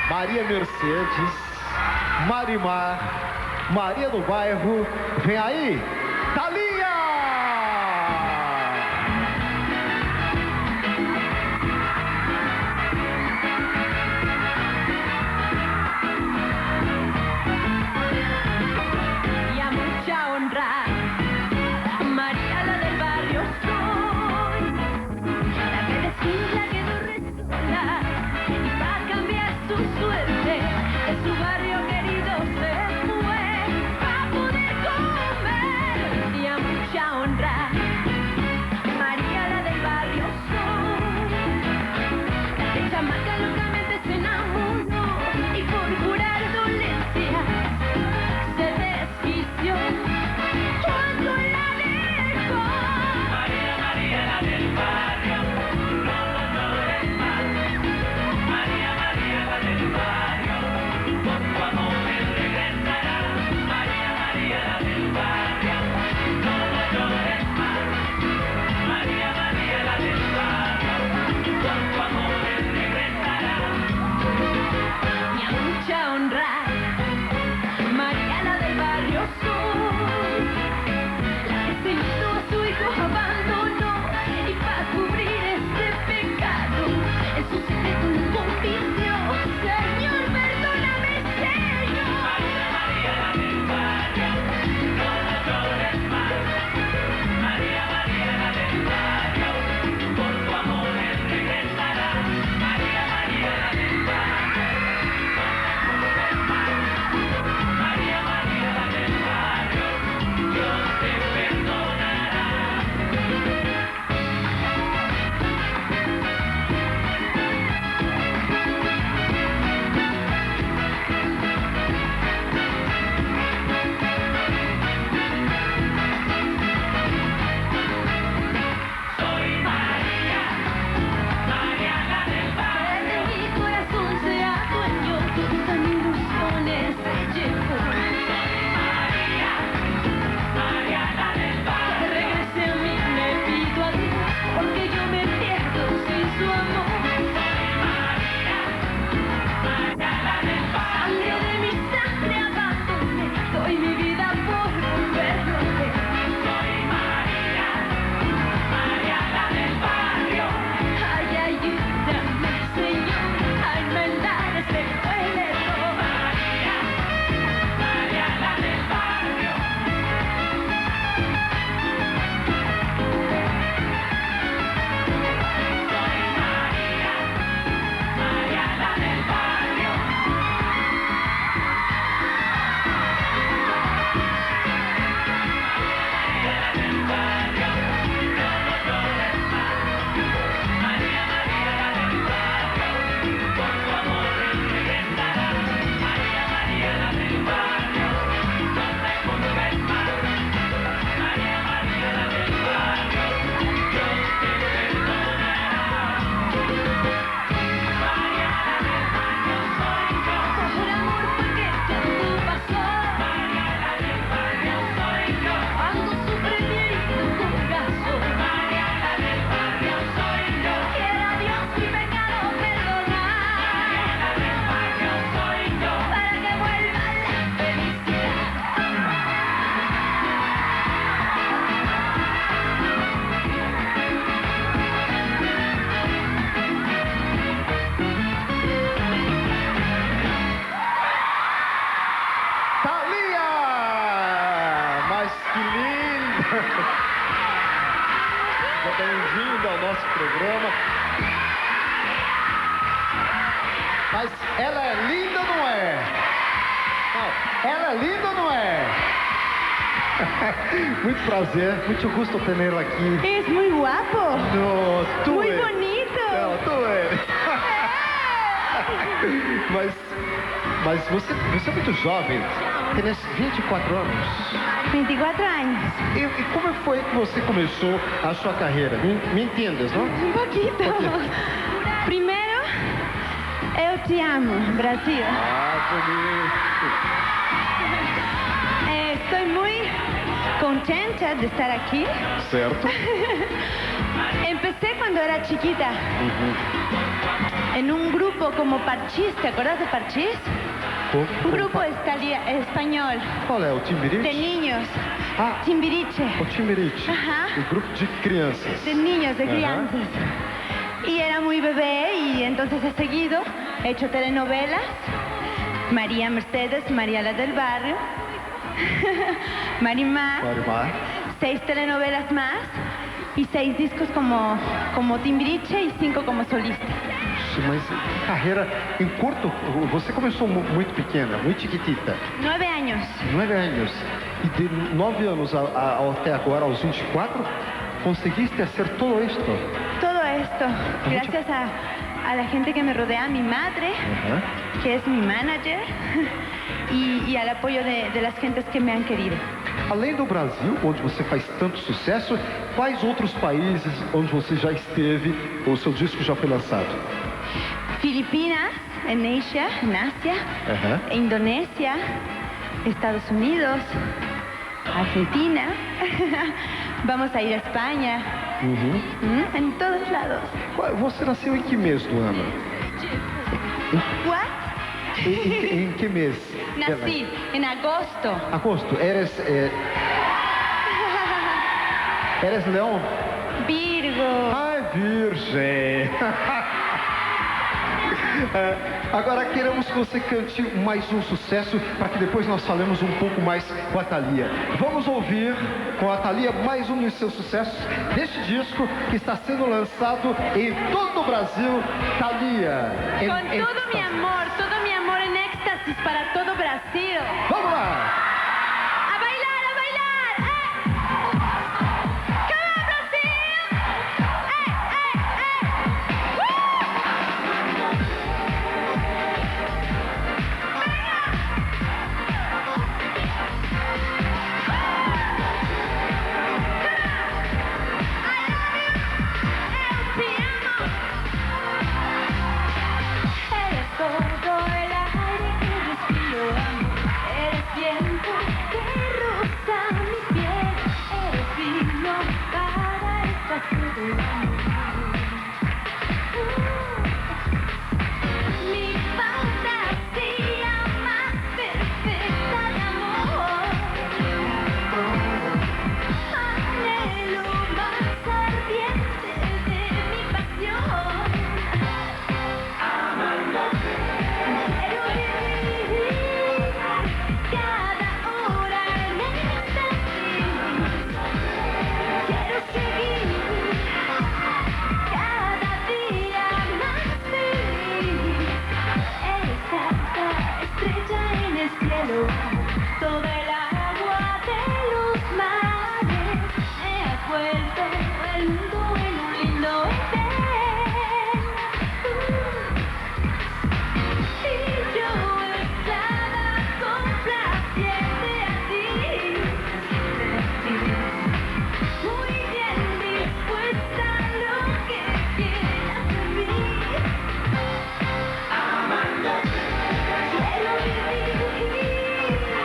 Maria Mercedes, Marimar, Maria do Bairro. Vem aí, Thalia! Y a mucha honra, María la del barrio soy, la que desfila, que no resola, y va a cambiar su suerte, de su barrio querido se fue, va a poder comer. Y a mucha honra, María la del barrio soy, la que chamaca locamente se enamoró, y por curar dolencias se desquició cuando la dejó. María, María, la del barrio, no lo llores más. María, María, la del barrio, por tu amor él regresará. María, María, la del barrio, no lo llores más. María, María, la del barrio, por tu amor él regresará. Y a mucha honra, María la del barrio soy, la que se hizo a su hijo abandonó, y para cubrir este pecado en su secreto lo convirtió. Señor, perdóname, Señor. María, María, la del barrio, no lo llores más. María, María, la del barrio, por tu amor él regresará. María, María, la del barrio, no te culpes más. María, María, la del barrio, Dios te perdonará. Soy María, María, la del barrio. Que de mi corazón sea dueño, todas mis ilusiones se llevó. Soy María, María, la del Que barrio. regrese a mí, le pido a Dios, porque yo me pierdo sin su amor. Soy María, María, la del barrio. Sangre de mi sangre abandoné, doy mi vida por volverlo a ver. Soy María, María, la del barrio. Ay, ayúdame, Señor, a enmendar este cruel error. María, María, la del barrio. Soy María, María, la del barrio. María, la del barrio, no lo llores más. María, María, la del barrio, por tu amor él regresará. María, María, la del barrio, no te culpes más. María, María, la del barrio, Dios te perdonará. María, la del barrio soy yo. Por amor fue que todo pasó, María, la del barrio soy yo. cuando sufre mi herido corazón. María, la del barrio soy yo. Quiera Dios mi pecado perdonar, La del barrio soy yo. para que vuelva la felicidad. Thalia! Mas que linda! Bem-vinda ao nosso programa. Mas ela é linda ou não é? Não, ela é linda ou não é? Muito prazer, muito gusto tê-la aqui. Es muy guapo, No, tu muy eres. bonito. Não, tu eres. Mas você é muito jovem. Tem 24 anos. 24 años. E como foi que você começou a sua carreira? Me entendes, não? Un poquito. Primero, eu te amo, Brasil. Ah, bonito. Estoy muy Contenta de estar aquí. Certo. Empecé cuando era chiquita. En un grupo como Parchís, ¿te acuerdas de Parchís? Un grupo español Qual é? O de Timbiriche? niños. Ah. Timbiriche. O Timbiriche. Ajá. O grupo de crianças. De niños, de Ajá. crianzas. Y era muy bebé y entonces he seguido, he hecho telenovelas. María Mercedes, María la del Barrio, Marimar, Marimar. 6 telenovelas más y 6 discos como Timbiriche y 5 como solista. Mas carreira em curto, você começou muito pequena, muito chiquitita, 9 años. 9 anos. E de 9 anos até agora, aos 24, conseguiste hacer todo esto. Todo esto, gracias a la gente que me rodea, a mi madre, que es mi manager, y al apoyo de las gentes que me han querido. Além do Brasil, onde você faz tanto sucesso, quais outros países onde você já esteve ou seu disco já foi lançado? Filipinas, en Asia, Ajá. Indonesia, Estados Unidos, Argentina, vamos a ir a España, en todos lados. Você nasceu em que mês do ano? What? Em que mês? Nací en agosto. Agosto. Eres leão? Virgo. Ai, virgem! Agora queremos que você cante mais um sucesso para que depois nós falemos um pouco mais com a Thalia. Vamos ouvir com a Thalia mais um dos seus sucessos deste disco que está sendo lançado em todo o Brasil. Thalia. Con todo mi amor en éxtasis para todo Brasil. Vamos lá! ¡A bailar, a bailar! ¡Eh! ¡Come on, Brasil! ¡Eh, eh, Eres todo el aire que respiro, amor. Eres viento que roza mi piel. Eres vino para esta sed, amor. Mi fantasía más perfecta de amor. Anhelo más ardiente de mi pasión. Quiero vivir cada hora en éxtasis. Quiero seguir cada día más feliz. Eres tanta estrella en el cielo, toda el agua de los mares. Me has vuelto el mundo en un lindo hotel. Y yo estaba complaciente a ti, muy bien dispuesta a lo que quieras de mí. Quiero vivir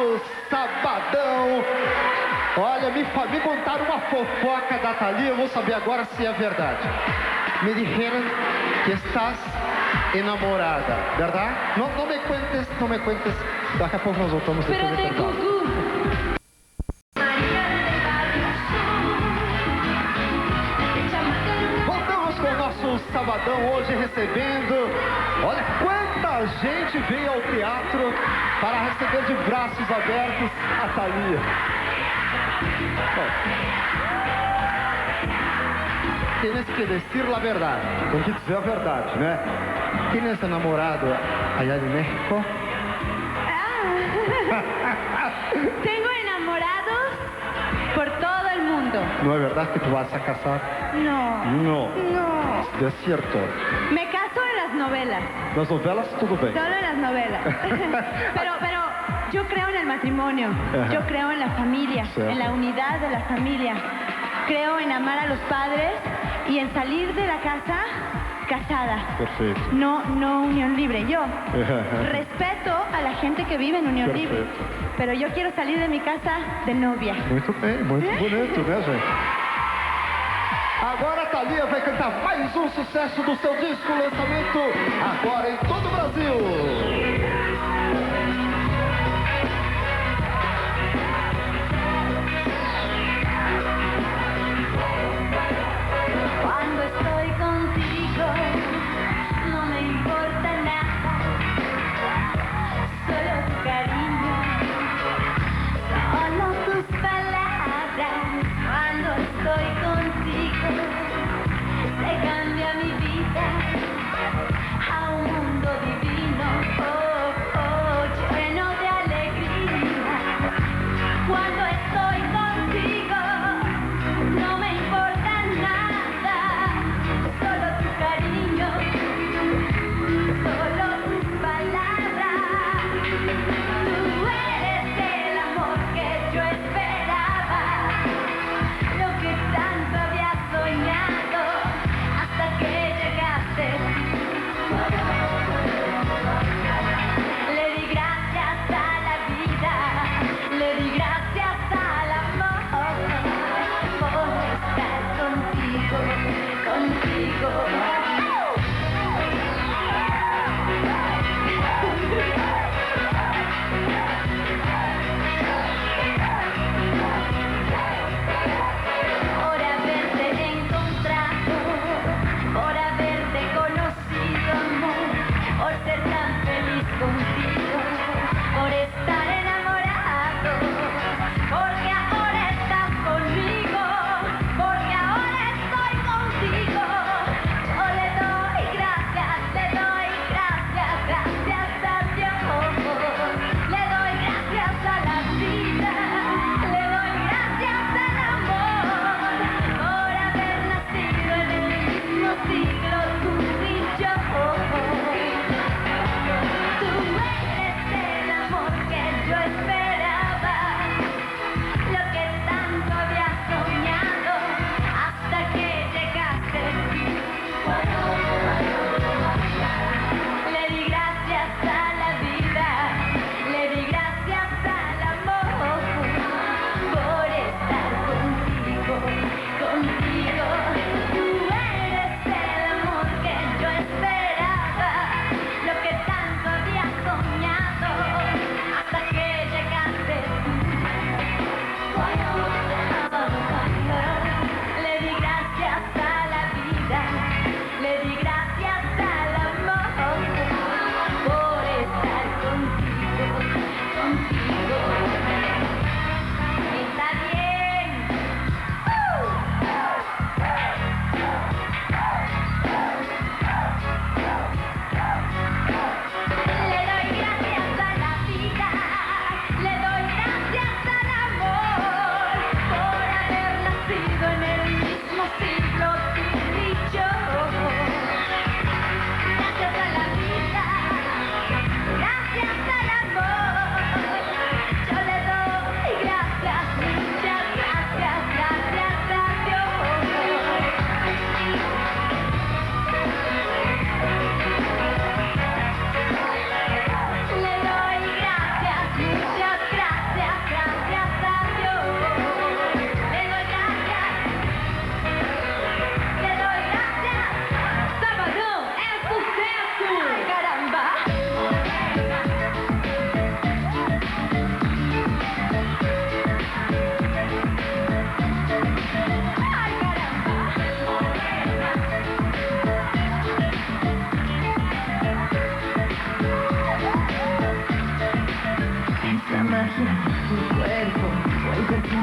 nosso sabadão. Olha, me contaram uma fofoca da Thalia, eu vou saber agora se é verdade. Me dijeron que estás enamorada, verdade? Não me cuentes, não me cuentes. Daqui a pouco nós voltamos depois do Espérate, intervalo. Cucú. María del barrio sur. Chamaca de una- Voltamos com o nosso sabadão hoje recebendo. Olha quanta gente veio ao teatro para receber de braços abertos a Thalia. Bom, tienes que decir la verdad. Tem que dizer a verdade, né? Tienes enamorado allá de México? Tengo enamorados por todo el mundo. Não é verdade que tu vas a casar? No. Não. No. É certo. Me caso en las novelas. Nas novelas tudo bem. Solo en las novelas. pero yo creo en el matrimonio. Ajá. Yo creo en la familia, Sí. en la unidad de la familia. Creo en amar a los padres y en salir de la casa casada. Perfeito. No unión libre. Yo respeto a la gente que vive en unión Perfecto. libre. Pero yo quiero salir de mi casa de novia. Muito bem, muito bonito, né, gente? Agora a Thalia vai cantar mais um sucesso do seu disco, lançamento agora em todo o Brasil. Cuando estoy contigo, no me importa nada, solo tu cariño, solo tus palabras. Cuando estoy contigo, se cambia mi vida a un mundo divino. Oh,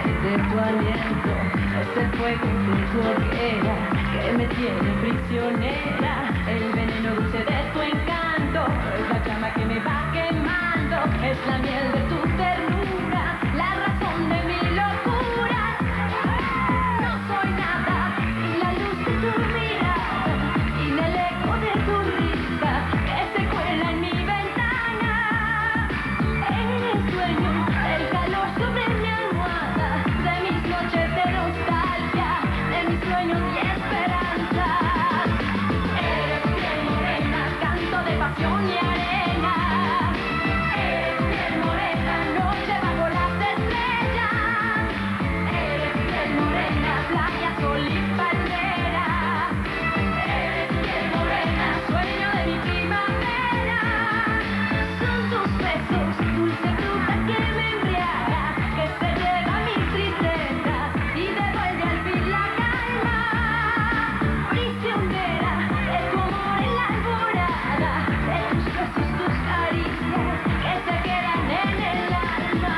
de tu aliento, es el fuego de tu hoguera que me tiene prisionera, el veneno dulce de tu encanto, es la llama que me va quemando, es la miel de tu ternura, la razón de mi locura. No soy nada sin la luz de tu mirada, sin el eco de tu risa que se cuela en mi ventana. En el sueño, el calor sobre mi almohada, de mis noches de nostalgia, de mis sueños y esperanzas. Eres piel morena, canto de pasión y arena. Eres piel morena, noche bajo las estrellas. Eres piel morena, playa, sol y palmera. Eres piel morena, sueño de mi primavera. Son tus besos, dulce fruta que me embriaga, que se lleva mi tristeza y devuelve al fin la calma. Prisionera de tu amor en la alborada, de tus besos, tus caricias que se quedan en el alma.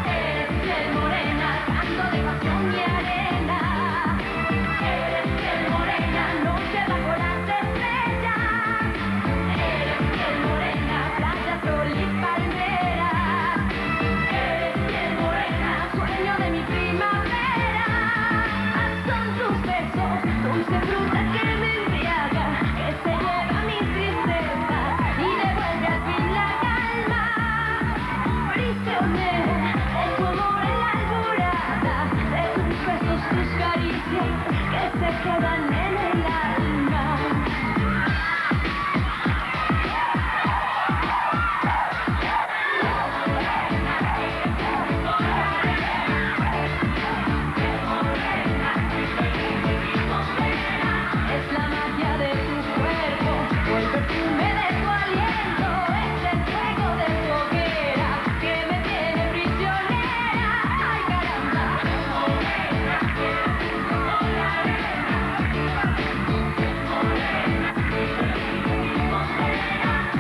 Eres piel morena, canto de pasión y arena. Eres piel morena, noche bajo las estrellas. Eres piel morena, playa, sol y palmeras. Eres piel morena, sueño de mi primavera. Son tus besos, dulce fruta que me embriaga, que se lleva mi tristeza y devuelve al fin la calma. Prisionera de tu amor en la alborada, de tus besos, tus caricias que se quedan en el alma. Es la magia de tu cuerpo, o el perfume de tu aliento, es el fuego de tu hoguera que me tiene prisionera. ¡Ay, caramba!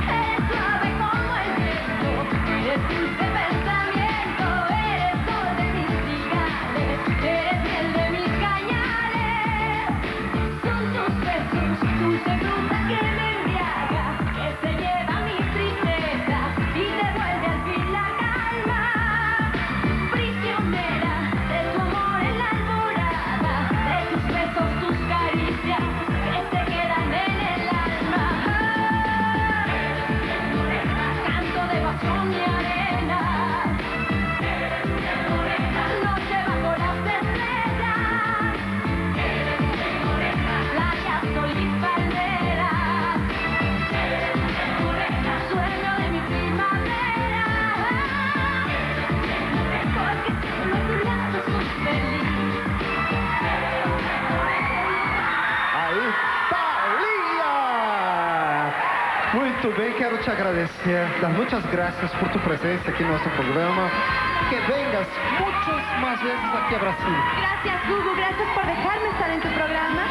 Eres suave como el viento, eres dulce pensamiento, eres sol de mis cigales, eres miel de mis cañales. Son tus besos, dulce fruta que me embriaga, que se lleva mi tristeza y devuelve al fin la calma. Prisionera de tu amor en la alborada, de tus besos, tus caricias que se quedan en el alma. Canto de pasión y arena. Noche bajo las estrellas. Playa, sol y palmeras. Sueño de mi primavera. Porque solo a tu lado soy feliz. Aí, Thalia! Muito bem, quero te agradecer, dar muitas graças por tu presença aqui no nosso programa. Que vengas muchas más veces aquí a Brasil. Gracias, Gugu, gracias por dejarme estar en tu programa.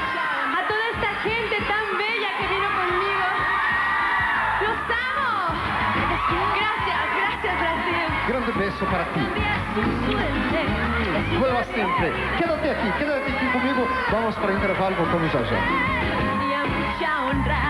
A toda esta gente tan bella que vino conmigo. ¡Los amo! Gracias, gracias, Brasil. Grande beijo para ti. Vuelva siempre. Quédate aquí comigo. Vamos para o intervalo, voltamos já já. Y a mucha honra.